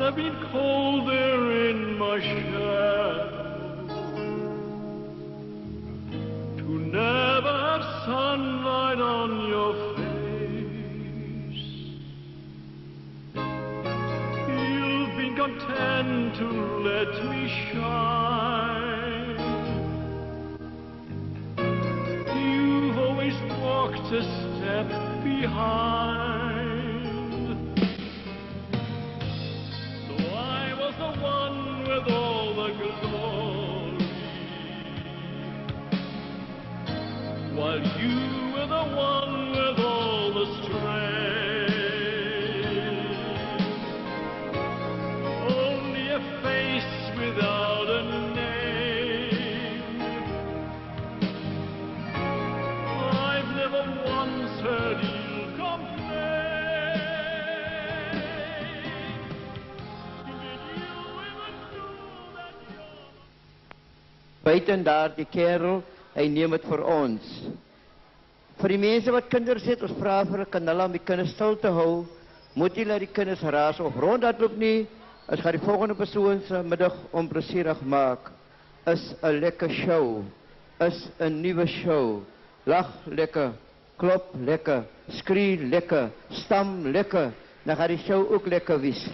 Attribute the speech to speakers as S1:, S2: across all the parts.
S1: have been colder in my shadow, to never have sunlight on your face. You've been content to let me shine. You've always walked a step behind. With all the glory, while you were the one with all the strength. Only a face without a name. I've never once heard you complain.
S2: Buiten daar, die kerel, hy neem het vir ons. Vir die mense wat kinders het, ons vra vir 'n kanala om die kinders stil te hou. Moet jy laat die kinders raas of rondhardloop nie. Ons gaan die volgende persoon se middag onplesierig maak. Is 'n lekker show. Is 'n nuwe show. Lag lekker, klop lekker, skree lekker, stam lekker. Dan gaan die show ook lekker wees.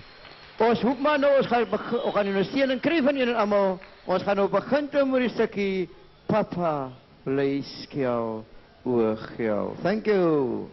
S2: Ons hoop maar nou, ons gaan ondersteuning kry van julle almal. Ons gaan nou begin met die stukkie Papa bly skel oor geld. Thank you.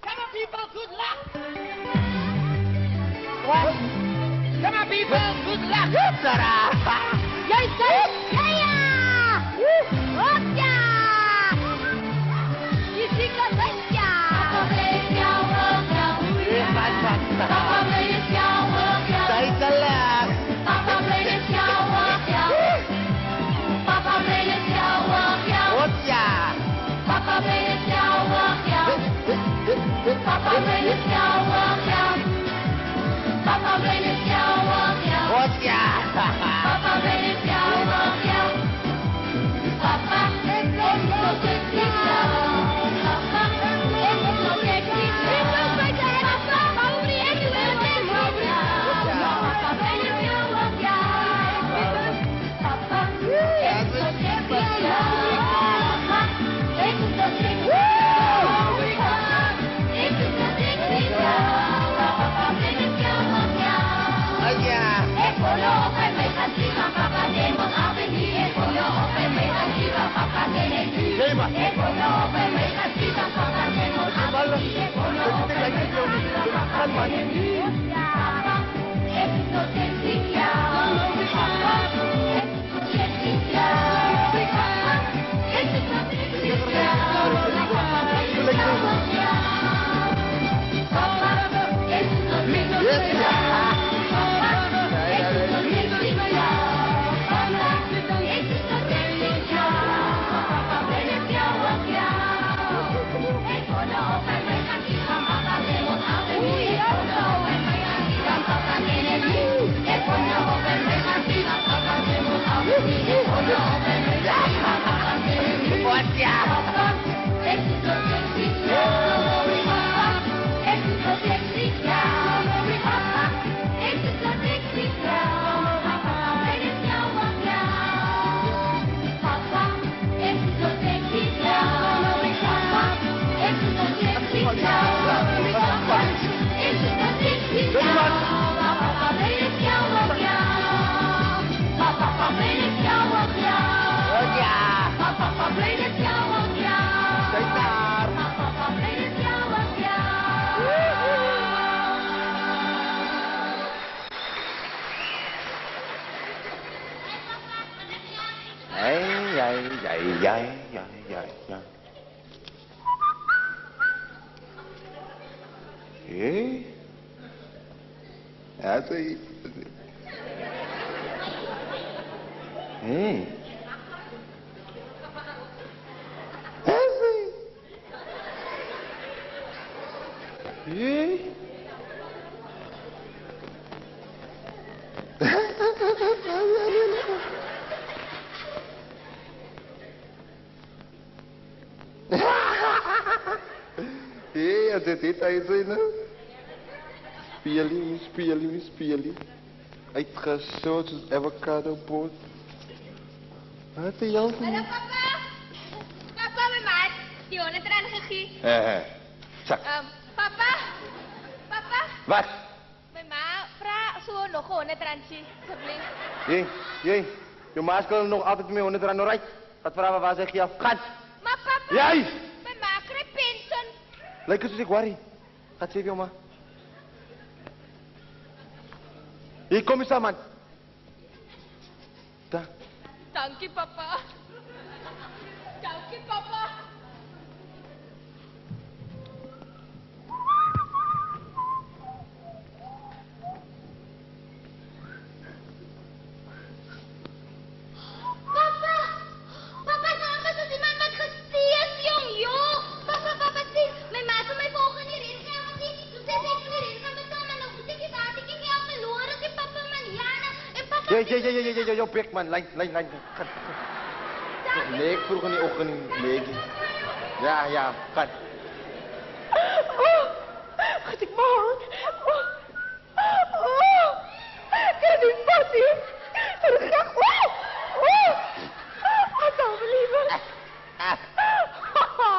S3: Come on, people, good luck! Jij zegt, ja! Hopja! Je ziet dat het ja! Papa bleef jou ook jou. Papa bleef jou ook jou. Papa bleef jou ook jou. Papa bleef jou ook jou. Papa bleef jou ook jou. Papa bleef jou ook jou. Papa bleef jou ook jou. Papa bleef jou ook jou. Papa, ik ben zo sexy jou. Papa, ik ben zo sexy jou. Ik wil bij de hele papa, hoe die ik wil met jou. Papa bleef jou ook jou. Papa, ik ben zo sexy jou. Papa, ik ben zo sexy jou. Papa, ik ben zo sexy jou. Papa bleef jou ook jou. Ik wil je op en mee gaan zien, maar papa neemt ons af en hier. Ik wil je op en mee gaan zien, maar papa neemt het nu. Ik wil je op en mee gaan zien, maar papa neemt ons af en hier. Ik wil je op en mee gaan zien, maar papa neemt het nu. Papa, ik ben zo sexy jou. Papa, ik ben zo sexy jou. Papa, ik ben zo sexy jou. Papa, ik ben zo sexy jou. Papa, ik ben zo sexy jou.
S4: Hé? Hé, as dit uit zijn. Spielie. Uitgesoord soos avocado boot. Wat is jou?
S3: Hallo, papa. Papa, my maat. Die 100 rand gegee.
S4: Sak.
S3: Papa. Papa.
S4: Wat?
S3: My ma vra so nog 100 randjie, asseblief.
S4: Jy. Jou ma skal nog altyd met 100 rand ry. Wat vra waar sy gee af? Gaan.
S3: Maar papa.
S4: Jy.
S3: My ma kry pensioen.
S4: Lyk soos ek worry. Wat sê jou ma? Hier kom eens aan, man. Daar.
S3: Dankie, papa. Dankie, papa. Papa, saan is die man wat gestees, jong, joh. Papa, sien, my ma het my volgende reis gaan sien. Toe sê ek vir reis gaan betaal, maar nou moet ek die water nie help verloor, die papa man, Jana. En papa...
S4: Jy, jou bek, man. Lijn. Leek vroeg in die ochtend, leek. Ja, gaan.
S3: Gaat ik maar. En die patty. En ik ga. I don't believe it. Papa.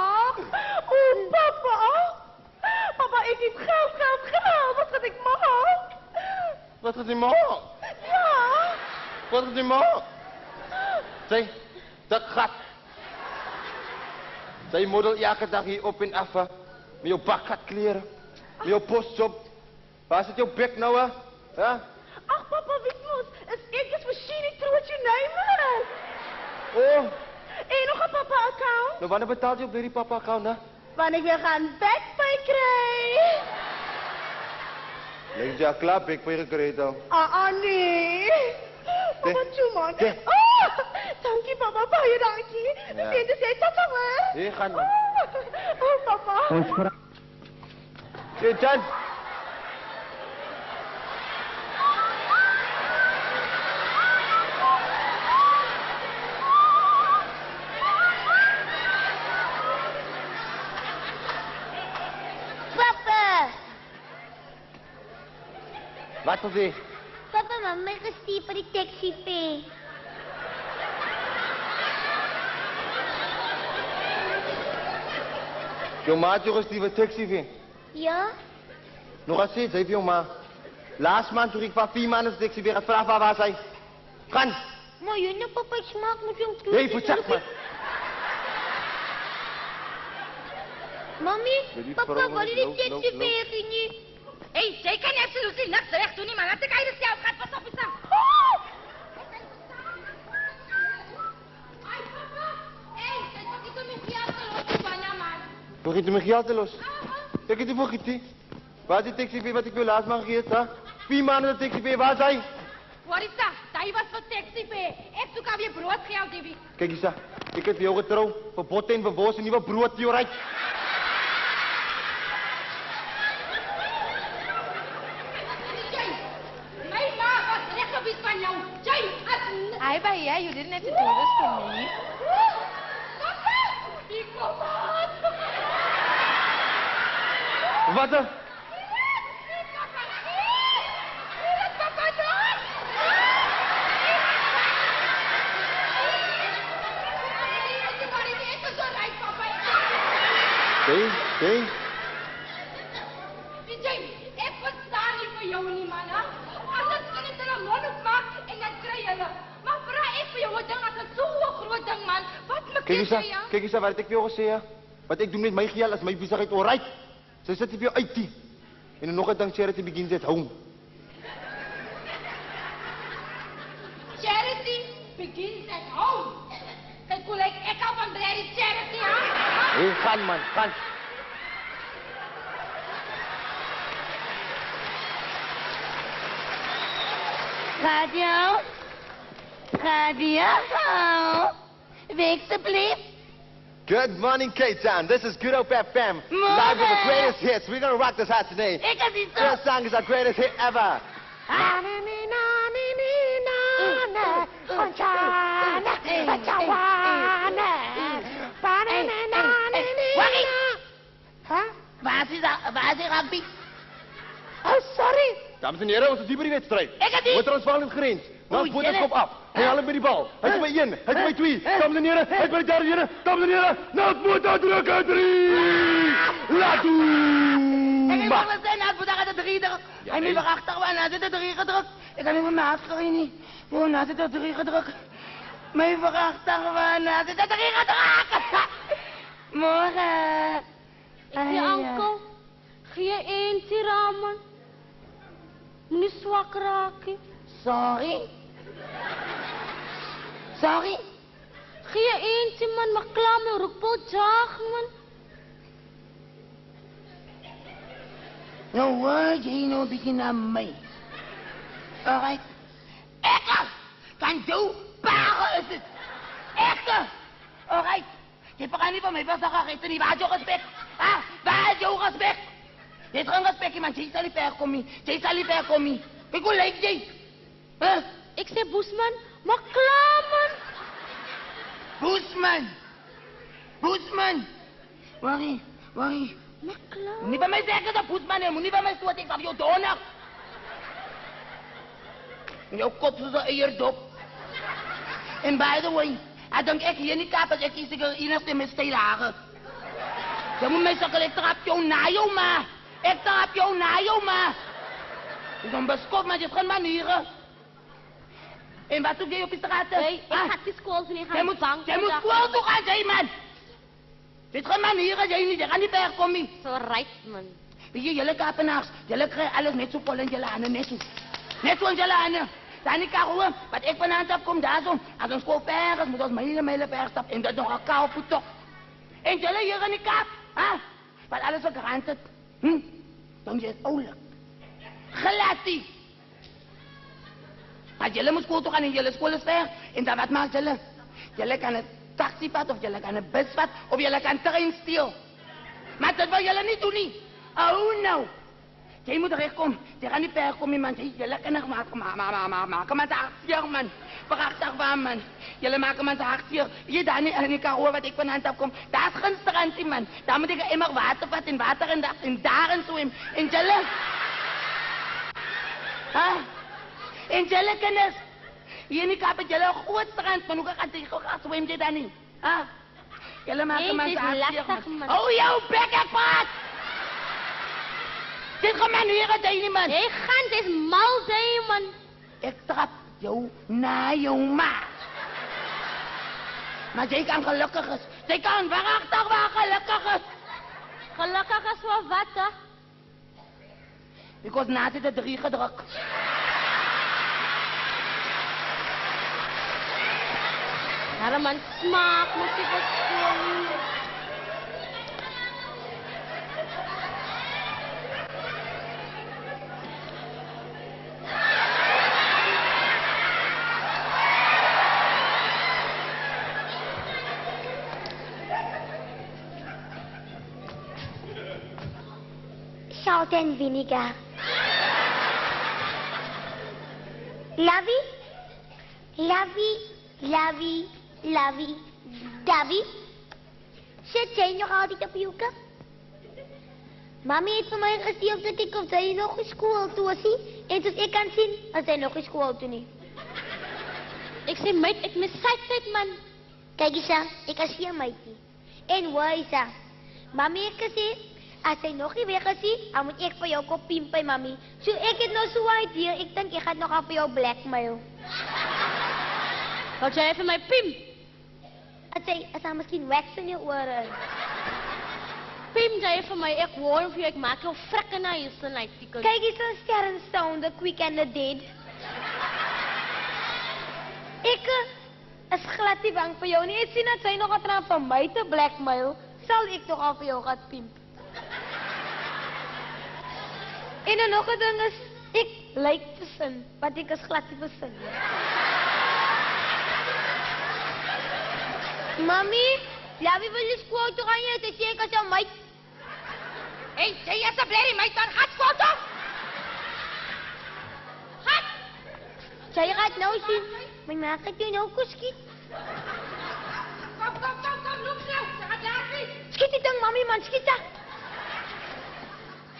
S3: Papa, ik heb geld. Wat gaat ik maken?
S4: Wat gaat die maken?
S3: Ja.
S4: Wat gaat die maken? Zij, dat gaat. Zij model elke dag hier op en af, hè. Met jouw bakgat kleren. Met jouw postjob. Waar zit jouw bek nou, hè? Ja?
S3: Ach, papa, Witmos. Ik is machine trouwens je nemen.
S4: Oh,
S3: En nog een papa-account.
S4: nou wanneer betaalt je op die papa-account, hè?
S3: Wanneer ik weer gaan backpay krijg.
S4: Leg je al klaar, backpay gekregen al.
S3: Nee. Papa, man.
S4: Kijk.
S3: Oh, dankie, papa. Baie dankie.
S4: Ja.
S3: Dit is tot hoor.
S4: Hier, gaan we.
S3: Oh, papa.
S2: Ons vra...
S4: Hey, Jan.
S3: Papa.
S4: Wat wil je?
S3: Papa, mama is gestuur voor die taxi pay.
S4: Jouw maat, jongens, die wat taxi vindt.
S3: Ja?
S4: Nog eens steeds, heeft jouw ma. Laatst maand toen ik van 4 maanden taxi weer gaat vragen waar zij. Gaan.
S3: Maar jullie papa smaak moet je hem
S4: Nee, vertel maar.
S3: Mami,
S4: die
S3: papa,
S4: vrouw,
S3: wat is die
S4: loop,
S3: taxi
S4: loop.
S3: pay niet? Hey, jij kan absoluut niks recht doen, man. Als ik uit de zelf gaat, pas op eens aan. Ai, papa. Hey, kijk wat ik met jou te lopen, man.
S4: Vergeet je mijn geld te los. Ik heb die vergeten. Waar is die taxi wat ik wil laatst maand gegeven, hè? 4 maanden de taxi waar zij?
S3: Wat is dat? Dat was voor taxi pay. Ik zoek alweer broodgeld, Debbie.
S4: Kijk eens, hè. Ik heb jou getrouwd. Voor botten en voor woos en nieuwe brood, joh, right?
S3: Mijn ma was recht op iets van jou. Jay, Hi, but yeah, you didn't have to do this for me. Papa! Die komt aan!
S4: Wat dan?
S3: Papa dood!
S4: Kijk.
S3: DJ, ik verstaan niet voor jou niet, man. Anders kan ik er een mond op maken en dan krijg je hulle. Maar vraag ik voor jou ding als een zo'n groot ding, man. Wat me
S4: Kijk eens, wat ik jou gezegd heb. Wat ik doe met mijn geld als mijn bezigheid alright. Ze zet je uit die. En nog een ding charity begint het home.
S3: Charity begins at home. Kijk hoe lijkt ik al van Brady Charity, hè?
S4: Hé, gaan man, gaan.
S3: Radio. Week alsjeblieft.
S4: Good morning, K-Town. This is Good Hope FM. Live with the greatest hits. We're gonna rock this house today. This song is our greatest hit ever.
S3: Waar is rugby?
S4: Oh, sorry. Dames en heren, onze dieper die wedstrijd. Wordt Transvaal in grens. Dan voet het kop af. Hij haalt bij die bal. Hij is bij 1, hij is bij 2. Dames en heren, hij is bij de derde heren. Dames en heren, nou het moet uitdrukken. 3. Laat doen.
S3: Ik mag het zijn, het moet aan de 3 drukken. Hij moet weer achter, maar na zit er 3 gedrukt. Ik kan niet meer afschrijven niet. Oh, na zit er 3 gedrukt. Mij weer achter, maar na zit er 3 gedrukt. Morgen.
S5: Hey, uncle. Gee je eentje ramen? Moet je zwak raken.
S3: Sorry. Sorry.
S5: Gee je eentje, man. Maar klaar met roepel jaag, man.
S3: Nou, hoor je nou een beetje naar mij. Alright. Ekke! Kan zo paren is het. Ekke! Alright. Je praat niet van mij, wat zeg ik niet. Waar is jouw respect? Ah, waar is jouw respect? Je hebt geen respect, man. Jij zal niet ver komen. Jij zal niet ver komen. Ik wil lijkt jij. Huh?
S5: Ik zei Boesman, maar klaar, man.
S3: Boesman. Boesman. Waarie.
S5: Maar klaar.
S3: Moet niet bij mij zeggen dat Boesman is. Moet niet bij mij stoot. Ik heb jou donor. Jouw kop is een eierdop. En by the way, ik denk ik hier niet kapot. Ik kies de enigste met stijlaren. Je moet mij zeggen, ik trap jou na jou, ma. Ik trap jou na jou, ma. Ik ben beschot, maar je hebt geen manieren. En wat doe je op de straat?
S5: Hey, ik ga die school van je gaan bang.
S3: Jij moet school toe gaan, zei man. Je hebt geen manieren, jij niet. Je gaat niet wegkomen.
S5: Zo right, man.
S3: Weet je, jullie kapenaars, jullie krijgen alles net zo vol in jullie handen, net zo. Net zo in jullie handen. Dan ik kan gewoon, wat ik vanavond heb, kom daar zo. Als een school vergens, moet ons maar hele ver stappen. En dat nog een kou op toch. En jullie hier in die kap, hè? Wat alles verkrant het. Dan is het oorlijk. Gelatie. Als jullie moet school toe gaan en jullie school is ver. En dan wat maakt jullie? Jullie kan een taxipad of jullie kan een buspad of jullie kan trein steel. Maar dat wil jullie niet doen, niet. Oh, nou. Jij moet recht komen. Je gaat niet ver komen, man. Jullie kunnen maken met de hartstier, man. Prachtig van, man. Jullie maken met de hartstier. Je daar niet en ik kan horen wat ik vanavond heb kom. Daar is geen strand, man. Daar moet ik immer water vatten in water en daar en zo in. En jullie... Huh? En jullie kennis. Hier niet kapot, jullie een groot strand, man. Hoe gaat zwem je daar niet? Huh? Jullie maken met de hartstier, man. Oh, jouw bek, ik praat! Dit gaan manieren, Danny, man.
S5: Hey, gaan, dit is mal, zei man.
S3: Ik trap jou na jou, ma. Maar jij kan gelukkig is. Zij kan waarachtig waar gelukkig is.
S5: Gelukkig is voor wat, hè?
S3: Ik was na de 3 gedrukt.
S5: Herman, smaak, moet ik wat doen.
S6: Salt and vinegar. Lovey, Davy. Zit jij nog altijd op Joeke? Mami heeft van mij gezien dat ik of zij nog in school toe was. En dus ik kan zien als zij nog in school toe niet.
S5: Ik zei, meid, ik mis tijd, man.
S6: Kijk eens aan, ik kan zien, meidje. En waar is dat? Mami heeft gezien, als zij nog niet weg is, dan moet ik voor jou kopien bij mami. Zo ik het nou zo uit hier, ik denk ik ga nog aan voor jou blackmail.
S5: Wat jij even mijn pim?
S6: Als hij misschien wax in je oren.
S5: Pim, jij even mij, ik hoor of je, ik maak jou frekken naar je snijdt.
S6: Kijk eens een sterrenstown, the quick and the dead. Ik is glad die bang voor jou. Nee, ik zie dat zij nog wat aan van mij te blackmail. Zal ik toch al voor jou gaan pimp. En dan nog een ding is, ik lijk te zin, want ik is glad te verzin. Mami, Lawie wil jy skool toe gaan jy? Sy sê ek as jou meid.
S3: Hey, jy asseblief die meid dan gaan skool toe. Gaan.
S6: Sy gaan nou sien. My ma het jou nou geskiet.
S3: Kom, loop nou. Sy gaan daar sien.
S6: Skiet die ding, mami man, skiet haar.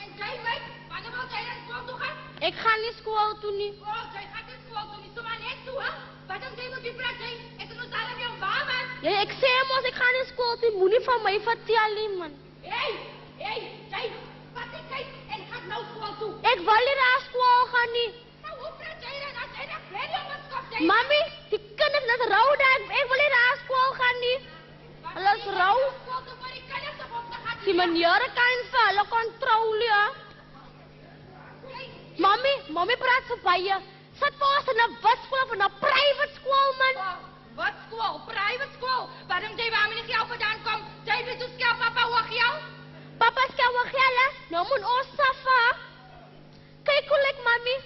S3: En jy meid, wanneer wil jy dan skool toe gaan?
S5: Ek gaan nie skool toe nie.
S3: Oh, jy gaan nie skool toe nie, sommer net toe, hè? Wat dan jy moet die praat jy? Ek het ons al op jou baan, man.
S5: Ja, ek sê mos ek gaan nie skool toe. Moenie van my vertel nie, man.
S3: Hey, jy, wat ek kyk en gaan nou skool toe.
S5: Ek wil nie naar skool gaan nie.
S3: Nou, hoe praat jy dan as jy net ready op ons kop jy?
S5: Mami, die kinders is rou daar. Ek wil nie naar skool gaan nie. Hulle is rou.
S3: Skool toe vir die kinders op te gaan.
S5: Die maniere kan vir hulle controle, ja. Mami praat so baie. Sit vir ons in 'n wisskool of in 'n private skool, man.
S3: Wat skool? Private skool? Waarom jy waar my nie geld vandaan kom? Jy weet hoe skel papa hoog jou?
S5: Papa skel wag julle. Nou moet ons safa. Kyk hoe lyk mami.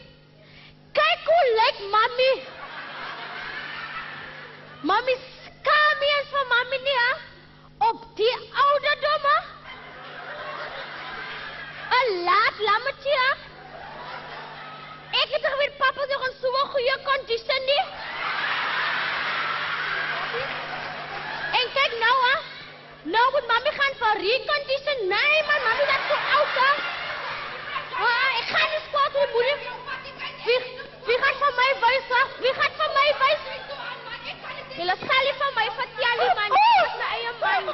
S5: Kyk hoe lyk mami. Mami skaam nie eens vir mami nie, hè? Op die ouderdom, hè? 'n laat lammetje, hè? Ek het geweet papa nog in so 'n goeie kondisie nie. En kyk nou, hè? Nou moet mami gaan vir recondition. Nee, man, mami dat so oud, hè? Ek gaan nie skool toe, moeder. Wie gaat van my wys, hè? Wie gaat van my wys? Julle sal nie van my vertel nie, man. Dit is my eie man.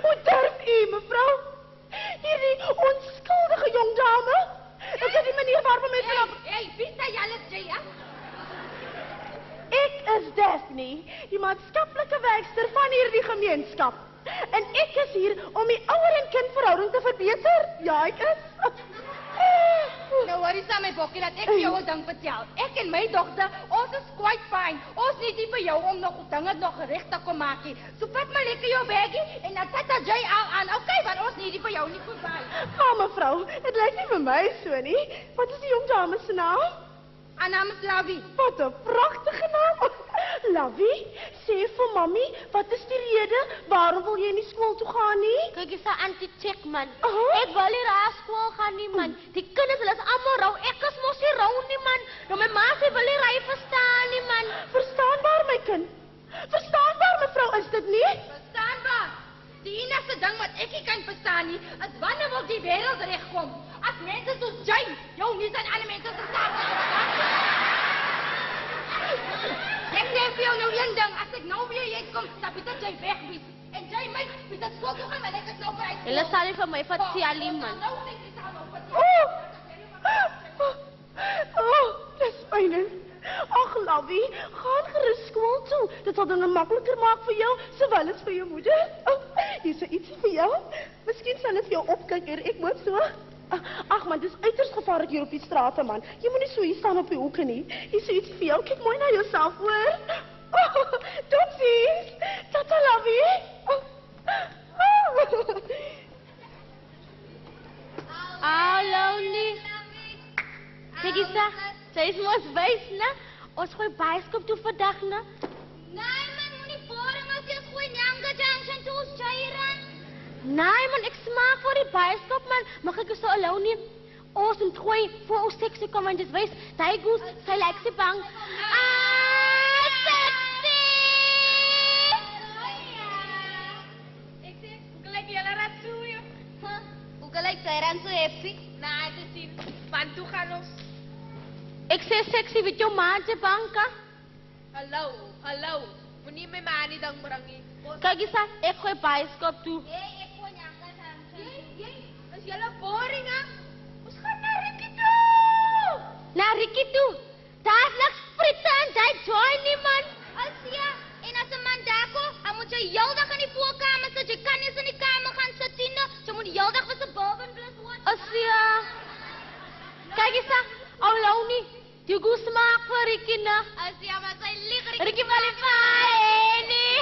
S7: Hoe durf u, mevrou? Hierdie onskuldige jong dame? Is dit die manier waarop mense vanaf...
S3: Hey, wie sê julle jy, hè?
S7: Ek is Daphne, die maatskaplike werkster van hierdie gemeenskap. En ek is hier om die ouer en kind verhouding te verbeter. Ja, ek is.
S3: Nou hoor jy saam my bokkie dat ek vir jou 'n ding vertel. Ek en my dogter, ons is quite fine. Ons need nie vir jou om nog dinge nog reg te kom maak nie. So vat maar lekker jou baggie en dan sit jy aan. Okay, want ons need nie vir jou nie verby.
S7: Mevrou, het lyk nie vir my so nie. Wat is die jong dame se naam?
S3: Haar naam is Lawie.
S7: Wat 'n pragtige naam. Lawie, sê vir mami, wat is die rede waarom wil jy nie skool toe gaan nie?
S5: Kyk, is 'n anti-check, man.
S7: Oh.
S5: Ek wil nie naar skool gaan nie, man. Die kinders, hulle is almal rou. Ek is mos nie rou nie, man. Nou my ma sê wil nie ry verstaan nie, man.
S7: Verstaanbaar, my kind. Verstaanbaar, mevrou, is dit nie?
S3: Verstaanbaar. Die enigste ding wat ek nie kan verstaan nie, is wanneer wil die wêreld regkom? As mense soos jy, jou nie zijn ander mense se saak. Ek sê vir jou nou een ding, as ek nou weer jy kom, dan moet jy weg wees. En jy my, moet dit skool toe gaan, want ek is nou bereid.
S5: Hulle sal nie vir my vertel nie, man.
S3: Nou sê jy sal nou vertel.
S7: Dis myne. Ag, Lawie, gaan gerus skool toe. Dit sal dinge makliker maak vir jou, sowel as vir jou moeder. Hier is ietsie vir jou. Miskien sal dit vir jou opkyk eer ek moet so. Ag man, dis uiters gevaarlik hier op die strate, man. Jy moenie so hier staan op die hoeke nie. Hier is ietsie vir jou. Kyk mooi na jouself, hoor. Totsies. Tata, Lawie.
S5: Hallo, nie. Kyk eens daar. Sy is mos wys, né? Ons gooi bioskoop toe vandag, né?
S6: Nee man, moenie boring as jy gooi Nyanga Junction toe ons Jairan.
S5: Nee, man, ek smaak vir die bioskoop, man. Mag ek so alou nie? Ons moet gooi vir ons seksie kom en dis wys. Daai goes, sy lyk se bang. Sexy!
S3: Ek sê, hoe gelyk julle rat so, joh?
S6: Hoe gelyk sy ran so happy?
S3: Nee, dit sien. Van toe gaan ons.
S5: Ek sê sexy met jou maatjie banka.
S3: Hallo. Moenie my ma nie ding bring nie.
S5: Kyk eens daar, ek gooi bioskoop toe.
S6: Ek gooi Nyanga Junction.
S3: Is julle boring, hè? Ons gaan na Rikkie toe.
S5: Na Rikkie toe. Daar's niks frisse en jy join nie, man.
S6: As ja, en as 'n man daar kom, dan moet jy heeldag in die voorkamer sit. Jy kan nie eens in die kamer gaan sit nie. Jy moet die heeldag vir 'n bourbon blus hoor.
S5: As ja. Kyk eens daar, alou nie. Die goes smaak vir Rikkie, né?
S6: As ja, maar sy lieg.
S5: Rikkie wil nie vaar, nee.